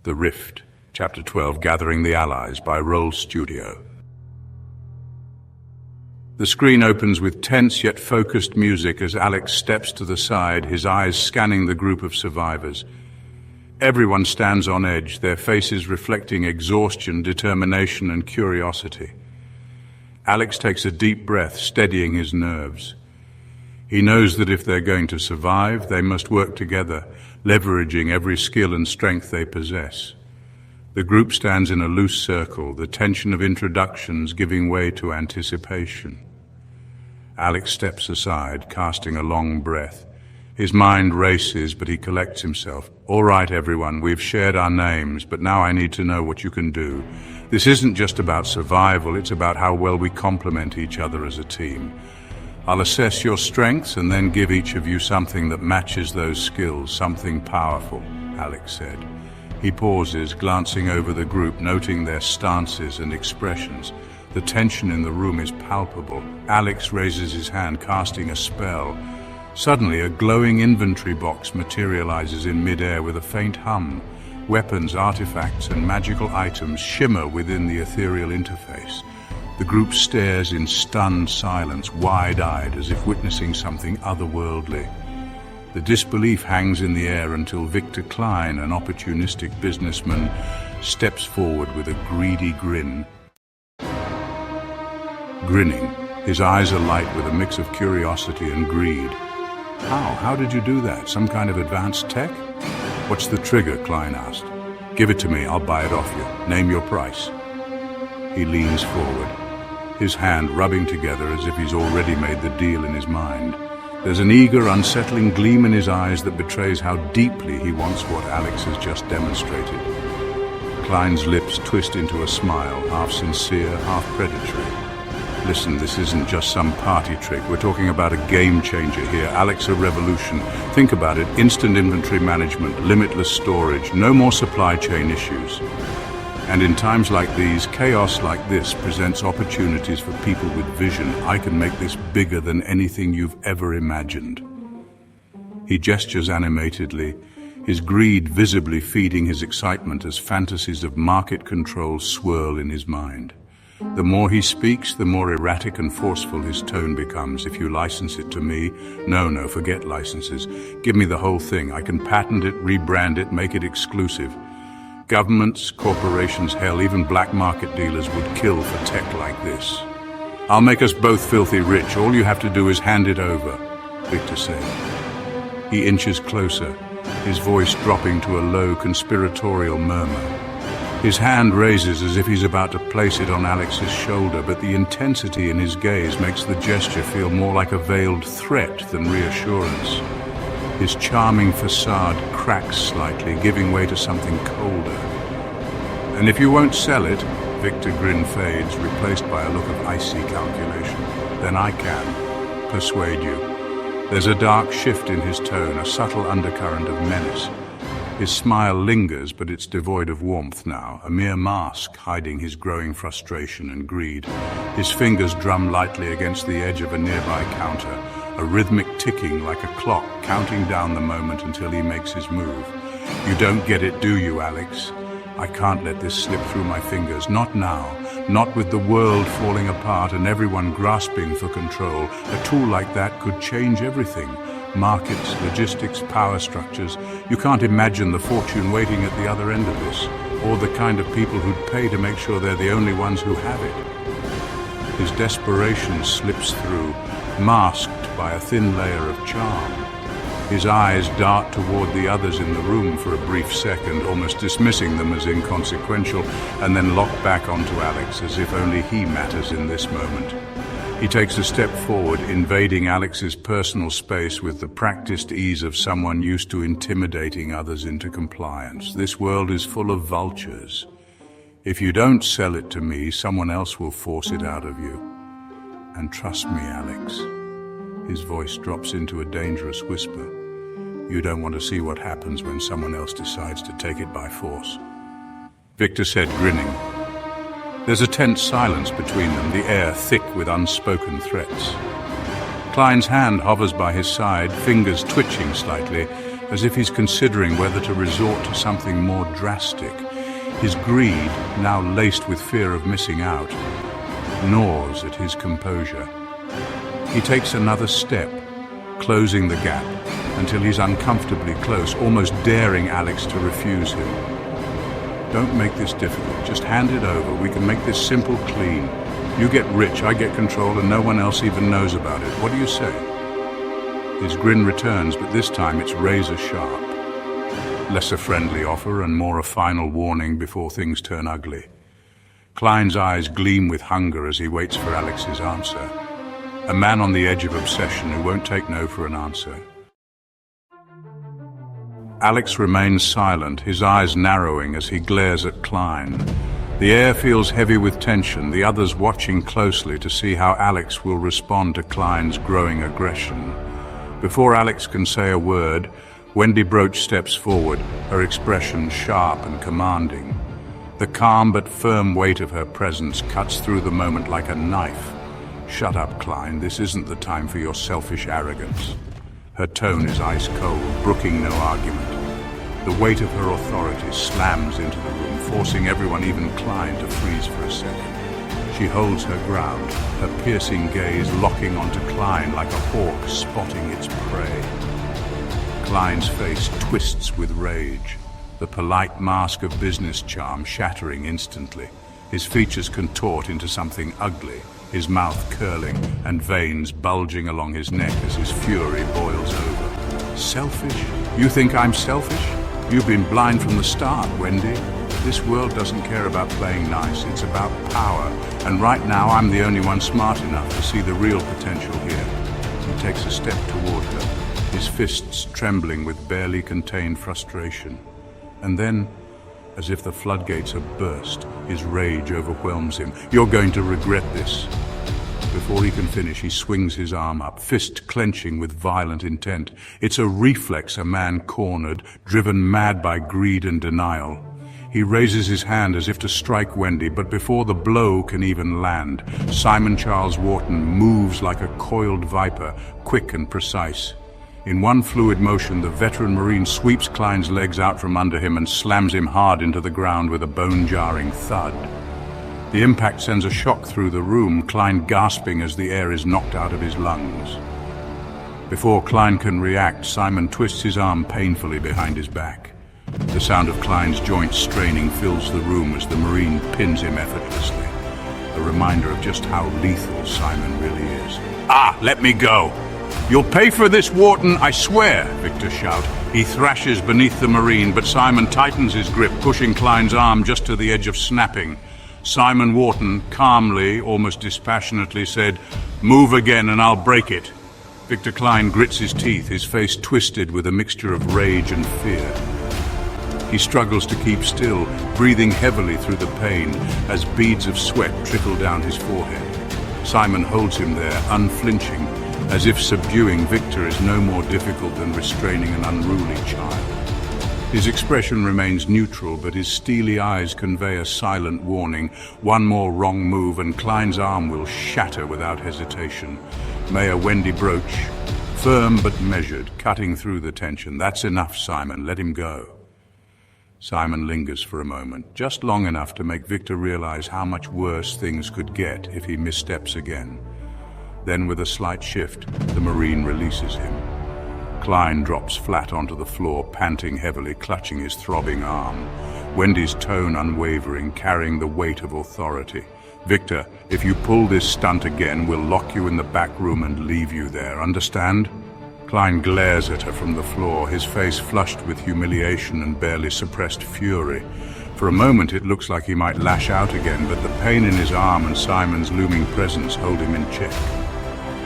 The Rift, Chapter 12, Gathering the Allies by Roll Studio. The screen opens with tense yet focused music as Alex steps to the side, his eyes scanning the group of survivors. Everyone stands on edge, their faces reflecting exhaustion, determination, and curiosity. Alex takes a deep breath, steadying his nerves. He knows that if they're going to survive, they must work together, leveraging every skill and strength they possess. The group stands in a loose circle, the tension of introductions giving way to anticipation. Alex steps aside, casting a long breath. His mind races, but he collects himself. All right, everyone, we've shared our names, but now I need to know what you can do. This isn't just about survival, it's about how well we complement each other as a team. I'll assess your strengths and then give each of you something that matches those skills, something powerful, Alex said. He pauses, glancing over the group, noting their stances and expressions. The tension in the room is palpable. Alex raises his hand, casting a spell. Suddenly, a glowing inventory box materializes in midair with a faint hum. Weapons, artifacts, and magical items shimmer within the ethereal interface. The group stares in stunned silence, wide-eyed, as if witnessing something otherworldly. The disbelief hangs in the air until Victor Klein, an opportunistic businessman, steps forward with a greedy grin. Grinning, his eyes alight with a mix of curiosity and greed. How did you do that? Some kind of advanced tech? What's the trigger? Klein asked. Give it to me, I'll buy it off you. Name your price. He leans forward, his hand rubbing together as if he's already made the deal in his mind. There's an eager, unsettling gleam in his eyes that betrays how deeply he wants what Alex has just demonstrated. Klein's lips twist into a smile, half sincere, half predatory. Listen, this isn't just some party trick. We're talking about a game changer here. Alex, a revolution. Think about it. Instant inventory management, limitless storage, no more supply chain issues. And in times like these, chaos like this presents opportunities for people with vision. I can make this bigger than anything you've ever imagined. He gestures animatedly, his greed visibly feeding his excitement as fantasies of market control swirl in his mind. The more he speaks, the more erratic and forceful his tone becomes. If you license it to me, no, forget licenses. Give me the whole thing. I can patent it, rebrand it, make it exclusive. Governments, corporations, hell, even black market dealers would kill for tech like this. I'll make us both filthy rich. All you have to do is hand it over, Victor said. He inches closer, his voice dropping to a low, conspiratorial murmur. His hand raises as if he's about to place it on Alex's shoulder, but the intensity in his gaze makes the gesture feel more like a veiled threat than reassurance. His charming facade cracks slightly, giving way to something colder. And if you won't sell it, Victor's grin fades, replaced by a look of icy calculation. Then I can persuade you. There's a dark shift in his tone, a subtle undercurrent of menace. His smile lingers, but it's devoid of warmth now, a mere mask hiding his growing frustration and greed. His fingers drum lightly against the edge of a nearby counter, a rhythmic ticking like a clock, counting down the moment until he makes his move. You don't get it, do you, Alex? I can't let this slip through my fingers, not now, not with the world falling apart and everyone grasping for control. A tool like that could change everything. Markets, logistics, power structures. You can't imagine the fortune waiting at the other end of this, or the kind of people who'd pay to make sure they're the only ones who have it. His desperation slips through, masked by a thin layer of charm. His eyes dart toward the others in the room for a brief second, almost dismissing them as inconsequential, and then lock back onto Alex as if only he matters in this moment. He takes a step forward, invading Alex's personal space with the practiced ease of someone used to intimidating others into compliance. This world is full of vultures. If you don't sell it to me, someone else will force it out of you. And trust me, Alex. His voice drops into a dangerous whisper. You don't want to see what happens when someone else decides to take it by force. Victor said, grinning. There's a tense silence between them, the air thick with unspoken threats. Klein's hand hovers by his side, fingers twitching slightly, as if he's considering whether to resort to something more drastic. His greed, now laced with fear of missing out, gnaws at his composure. He takes another step, closing the gap until he's uncomfortably close, almost daring Alex to refuse him. Don't make this difficult. Just hand it over. We can make this simple, clean. You get rich, I get control, and no one else even knows about it. What do you say? His grin returns, but this time it's razor sharp. Less a friendly offer and more a final warning before things turn ugly. Klein's eyes gleam with hunger as he waits for Alex's answer. A man on the edge of obsession who won't take no for an answer. Alex remains silent, his eyes narrowing as he glares at Klein. The air feels heavy with tension, the others watching closely to see how Alex will respond to Klein's growing aggression. Before Alex can say a word, Wendy Broach steps forward, her expression sharp and commanding. The calm but firm weight of her presence cuts through the moment like a knife. Shut up, Klein, this isn't the time for your selfish arrogance. Her tone is ice cold, brooking no argument. The weight of her authority slams into the room, forcing everyone, even Klein, to freeze for a second. She holds her ground, her piercing gaze locking onto Klein like a hawk spotting its prey. Klein's face twists with rage, the polite mask of business charm shattering instantly. His features contort into something ugly, his mouth curling and veins bulging along his neck as his fury boils over. Selfish? You think I'm selfish? You've been blind from the start, Wendy. This world doesn't care about playing nice, it's about power. And right now I'm the only one smart enough to see the real potential here. He takes a step toward her, his fists trembling with barely contained frustration. And then, as if the floodgates have burst, his rage overwhelms him. You're going to regret this. Before he can finish, he swings his arm up, fist clenching with violent intent. It's a reflex, a man cornered, driven mad by greed and denial. He raises his hand as if to strike Wendy, but before the blow can even land, Simon Charles Wharton moves like a coiled viper, quick and precise. In one fluid motion, the veteran Marine sweeps Klein's legs out from under him and slams him hard into the ground with a bone-jarring thud. The impact sends a shock through the room, Klein gasping as the air is knocked out of his lungs. Before Klein can react, Simon twists his arm painfully behind his back. The sound of Klein's joints straining fills the room as the Marine pins him effortlessly, a reminder of just how lethal Simon really is. Ah, let me go! You'll pay for this, Wharton, I swear, Victor shouts. He thrashes beneath the Marine, but Simon tightens his grip, pushing Klein's arm just to the edge of snapping. Simon Wharton calmly, almost dispassionately said, "Move again and I'll break it." Victor Klein grits his teeth, his face twisted with a mixture of rage and fear. He struggles to keep still, breathing heavily through the pain as beads of sweat trickle down his forehead. Simon holds him there, unflinching, as if subduing Victor is no more difficult than restraining an unruly child. His expression remains neutral, but his steely eyes convey a silent warning. One more wrong move and Klein's arm will shatter without hesitation. Mayor Wendy Broach, firm but measured, cutting through the tension. "That's enough, Simon. Let him go." Simon lingers for a moment, just long enough to make Victor realize how much worse things could get if he missteps again. Then, with a slight shift, the Marine releases him. Klein drops flat onto the floor, panting heavily, clutching his throbbing arm. Wendy's tone unwavering, carrying the weight of authority. "Victor, if you pull this stunt again, we'll lock you in the back room and leave you there. Understand?" Klein glares at her from the floor, his face flushed with humiliation and barely suppressed fury. For a moment, it looks like he might lash out again, but the pain in his arm and Simon's looming presence hold him in check.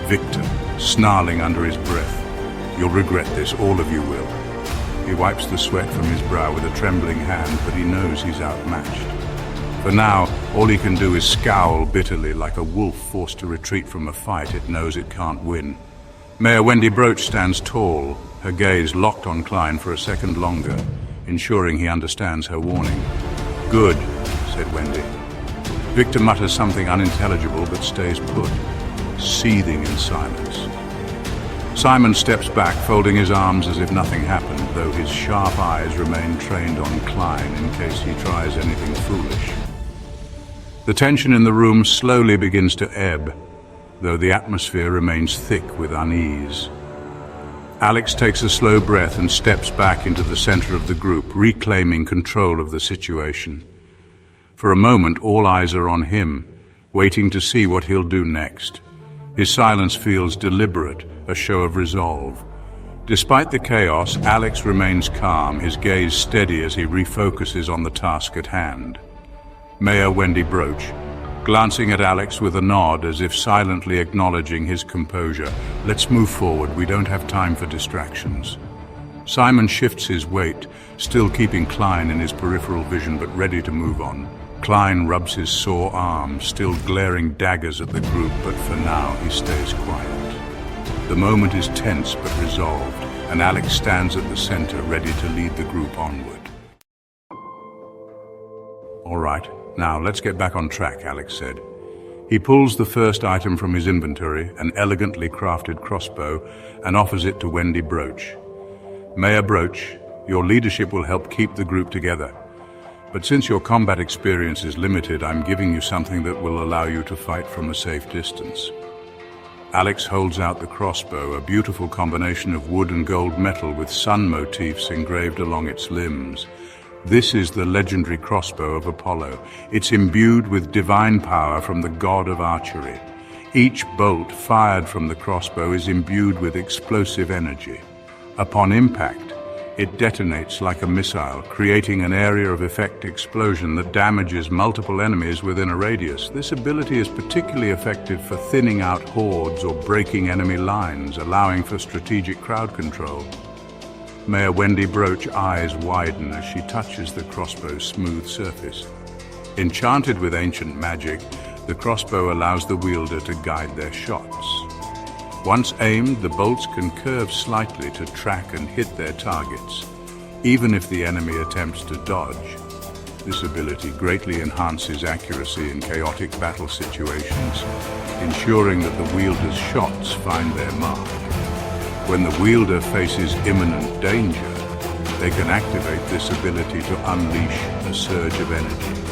Victor, snarling under his breath, "You'll regret this, all of you will." He wipes the sweat from his brow with a trembling hand, but he knows he's outmatched. For now, all he can do is scowl bitterly like a wolf forced to retreat from a fight it knows it can't win. Mayor Wendy Broach stands tall, her gaze locked on Klein for a second longer, ensuring he understands her warning. "Good," said Wendy. Victor mutters something unintelligible but stays put, seething in silence. Simon steps back, folding his arms as if nothing happened, though his sharp eyes remain trained on Klein in case he tries anything foolish. The tension in the room slowly begins to ebb, though the atmosphere remains thick with unease. Alex takes a slow breath and steps back into the center of the group, reclaiming control of the situation. For a moment, all eyes are on him, waiting to see what he'll do next. His silence feels deliberate, a show of resolve. Despite the chaos, Alex remains calm, his gaze steady as he refocuses on the task at hand. Mayor Wendy Broach, glancing at Alex with a nod as if silently acknowledging his composure. Let's move forward, we don't have time for distractions. Simon shifts his weight, still keeping Klein in his peripheral vision but ready to move on. Klein rubs his sore arm, still glaring daggers at the group, but for now he stays quiet. The moment is tense but resolved, and Alex stands at the center, ready to lead the group onward. All right, now let's get back on track, Alex said. He pulls the first item from his inventory, an elegantly crafted crossbow, and offers it to Wendy Broach. Mayor Broach, your leadership will help keep the group together. But since your combat experience is limited, I'm giving you something that will allow you to fight from a safe distance. Alex holds out the crossbow, a beautiful combination of wood and gold metal with sun motifs engraved along its limbs. This is the legendary crossbow of Apollo. It's imbued with divine power from the god of archery. Each bolt fired from the crossbow is imbued with explosive energy. Upon impact, it detonates like a missile, creating an area of effect explosion that damages multiple enemies within a radius. This ability is particularly effective for thinning out hordes or breaking enemy lines, allowing for strategic crowd control. Mayor Wendy Broach's eyes widen as she touches the crossbow's smooth surface. Enchanted with ancient magic, the crossbow allows the wielder to guide their shots. Once aimed, the bolts can curve slightly to track and hit their targets, even if the enemy attempts to dodge. This ability greatly enhances accuracy in chaotic battle situations, ensuring that the wielder's shots find their mark. When the wielder faces imminent danger, they can activate this ability to unleash a surge of energy.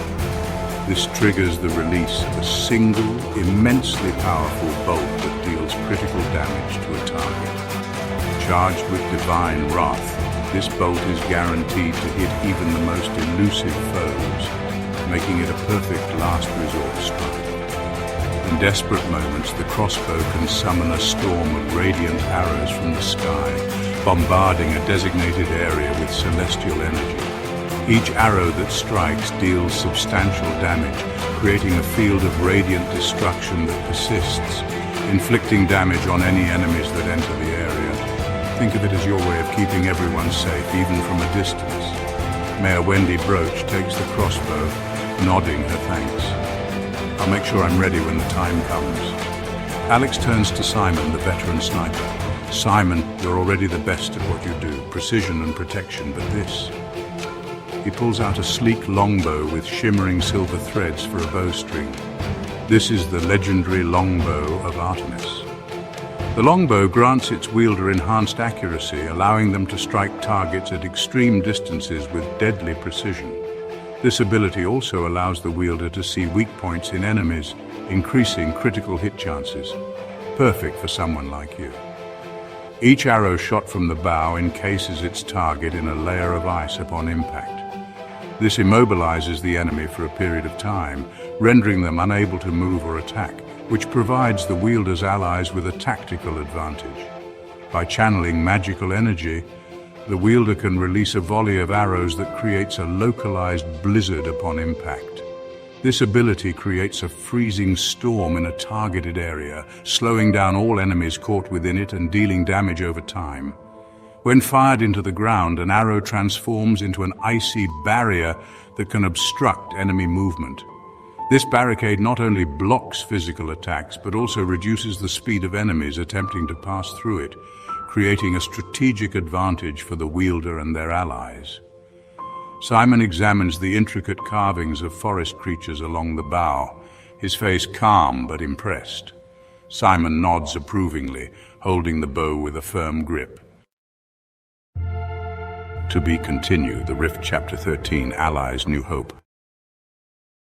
This triggers the release of a single, immensely powerful bolt that deals critical damage to a target. Charged with divine wrath, this bolt is guaranteed to hit even the most elusive foes, making it a perfect last resort strike. In desperate moments, the crossbow can summon a storm of radiant arrows from the sky, bombarding a designated area with celestial energy. Each arrow that strikes deals substantial damage, creating a field of radiant destruction that persists, inflicting damage on any enemies that enter the area. Think of it as your way of keeping everyone safe, even from a distance. Mayor Wendy Broach takes the crossbow, nodding her thanks. I'll make sure I'm ready when the time comes. Alex turns to Simon, the veteran sniper. Simon, you're already the best at what you do, precision and protection, but this... He pulls out a sleek longbow with shimmering silver threads for a bowstring. This is the legendary longbow of Artemis. The longbow grants its wielder enhanced accuracy, allowing them to strike targets at extreme distances with deadly precision. This ability also allows the wielder to see weak points in enemies, increasing critical hit chances. Perfect for someone like you. Each arrow shot from the bow encases its target in a layer of ice upon impact. This immobilizes the enemy for a period of time, rendering them unable to move or attack, which provides the wielder's allies with a tactical advantage. By channeling magical energy, the wielder can release a volley of arrows that creates a localized blizzard upon impact. This ability creates a freezing storm in a targeted area, slowing down all enemies caught within it and dealing damage over time. When fired into the ground, an arrow transforms into an icy barrier that can obstruct enemy movement. This barricade not only blocks physical attacks, but also reduces the speed of enemies attempting to pass through it, creating a strategic advantage for the wielder and their allies. Simon examines the intricate carvings of forest creatures along the bow, his face calm but impressed. Simon nods approvingly, holding the bow with a firm grip. To be continued, The Rift Chapter 13, Allies New Hope.